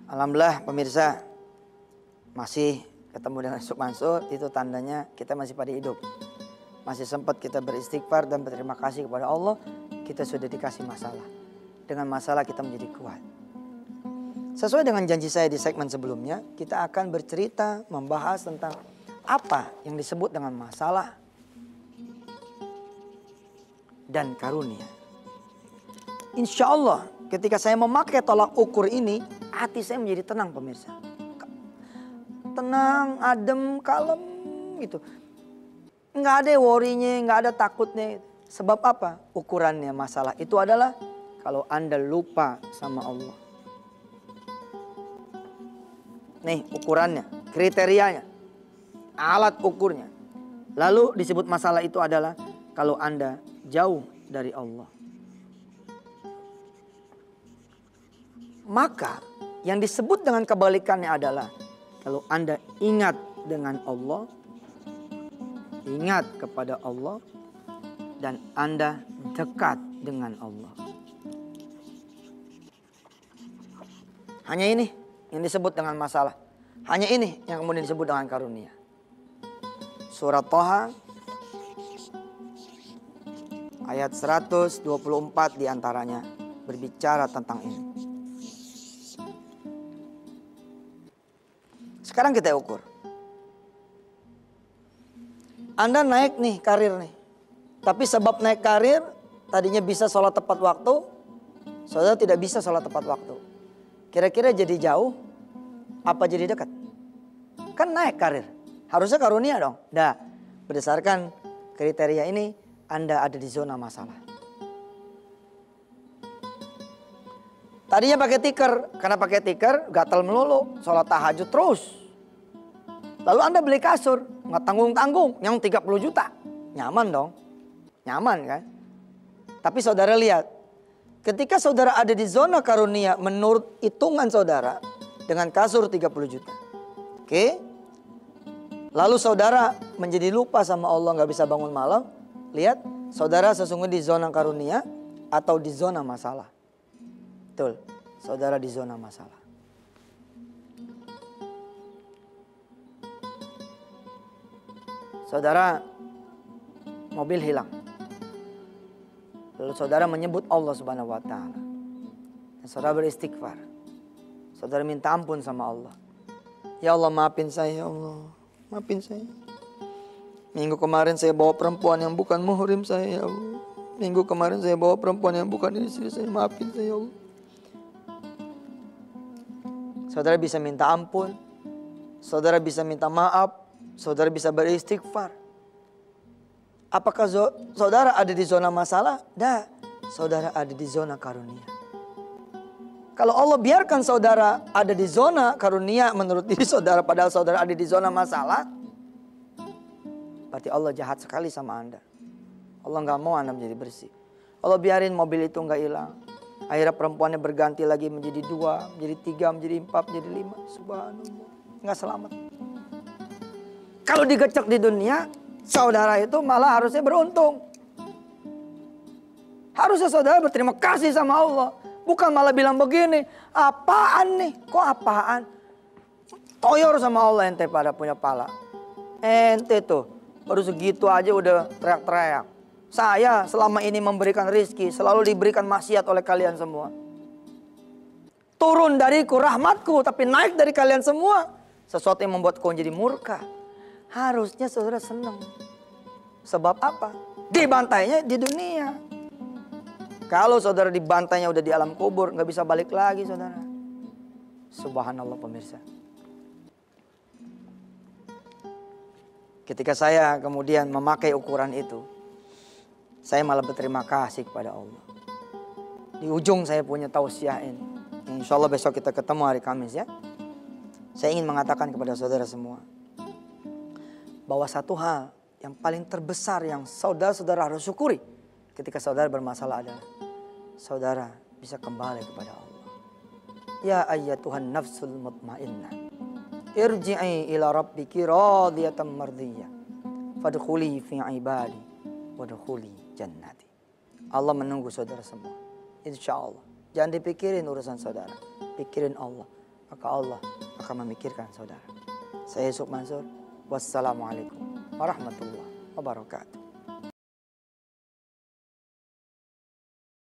Alhamdulillah pemirsa, masih ketemu dengan Ustaz Mansur, itu tandanya kita masih pada hidup. Masih sempat kita beristighfar dan berterima kasih kepada Allah, kita sudah dikasih masalah. Dengan masalah kita menjadi kuat. Sesuai dengan janji saya di segmen sebelumnya, kita akan bercerita membahas tentang apa yang disebut dengan masalah dan karunia. Insya Allah ketika saya memakai tolak ukur ini, hati saya menjadi tenang pemirsa. Tenang, adem, kalem gitu. Nggak ada worry-nya, nggak ada takutnya. Sebab apa? Ukurannya masalah itu adalah kalau Anda lupa sama Allah. Nih ukurannya, kriterianya, alat ukurnya. Lalu disebut masalah itu adalah kalau Anda jauh dari Allah. Maka yang disebut dengan kebalikannya adalah kalau Anda ingat dengan Allah, ingat kepada Allah, dan Anda dekat dengan Allah. Hanya ini yang disebut dengan masalah. Hanya ini yang kemudian disebut dengan karunia. Surat Thaha ayat 124 diantaranya berbicara tentang ini. Sekarang kita ukur. Anda naik nih karir nih. Tapi sebab naik karir, tadinya bisa sholat tepat waktu, saudara tidak bisa sholat tepat waktu. Kira-kira jadi jauh, apa jadi dekat? Kan naik karir, harusnya karunia dong. Nah, berdasarkan kriteria ini, Anda ada di zona masalah. Tadinya pakai tikar, karena pakai tikar gatal melulu, sholat tahajud terus. Lalu Anda beli kasur, nggak tanggung-tanggung, yang 30 juta. Nyaman dong, nyaman kan? Tapi saudara lihat, ketika saudara ada di zona karunia menurut hitungan saudara dengan kasur 30 juta. Oke? Lalu saudara menjadi lupa sama Allah, nggak bisa bangun malam. Lihat, saudara sesungguhnya di zona karunia atau di zona masalah. Betul, saudara di zona masalah. Saudara, mobil hilang. Lalu saudara menyebut Allah Subhanahu wa Ta'ala. Dan saudara beristighfar. Saudara minta ampun sama Allah. Ya Allah, maafin saya ya Allah. Maafin saya. Minggu kemarin saya bawa perempuan yang bukan muhrim saya ya Allah. Minggu kemarin saya bawa perempuan yang bukan istri saya. Maafin saya ya Allah. Saudara bisa minta ampun. Saudara bisa minta maaf. Saudara bisa beristighfar. Apakah saudara ada di zona masalah? Dah, saudara ada di zona karunia. Kalau Allah biarkan saudara ada di zona karunia menurut diri saudara, padahal saudara ada di zona masalah, berarti Allah jahat sekali sama Anda. Allah nggak mau Anda menjadi bersih. Allah biarin mobil itu nggak hilang. Akhirnya perempuannya berganti lagi menjadi 2, menjadi 3, menjadi 4, menjadi 5. Subhanallah, nggak selamat. Kalau digecek di dunia, saudara itu malah harusnya beruntung. Harusnya saudara berterima kasih sama Allah. Bukan malah bilang begini, apaan nih? Kok apaan? Toyor sama Allah ente pada punya pala. Ente tuh baru segitu aja udah teriak-teriak. Saya selama ini memberikan rizki, selalu diberikan maksiat oleh kalian semua. Turun dariku rahmatku, tapi naik dari kalian semua. Sesuatu yang membuat kau jadi murka. Harusnya saudara senang. Sebab apa? Dibantainya di dunia. Kalau saudara dibantainya udah di alam kubur, nggak bisa balik lagi saudara. Subhanallah pemirsa. Ketika saya kemudian memakai ukuran itu, saya malah berterima kasih kepada Allah. Di ujung saya punya tausiah ini. Insya Allah besok kita ketemu hari Kamis ya. Saya ingin mengatakan kepada saudara semua, bahwa satu hal yang paling terbesar yang saudara-saudara harus syukuri ketika saudara bermasalah adalah saudara bisa kembali kepada Allah. Ya ayyatuhan nafsul mutmainnah, irji'i ila rabbiki radiyatan mardiyah, fadkhuli fi ibadi wadkhuli jannati. Allah menunggu saudara semua. Insya Allah. Jangan dipikirin urusan saudara, pikirin Allah. maka Allah akan memikirkan saudara. Saya Yusuf Mansur. Wassalamualaikum warahmatullahi wabarakatuh.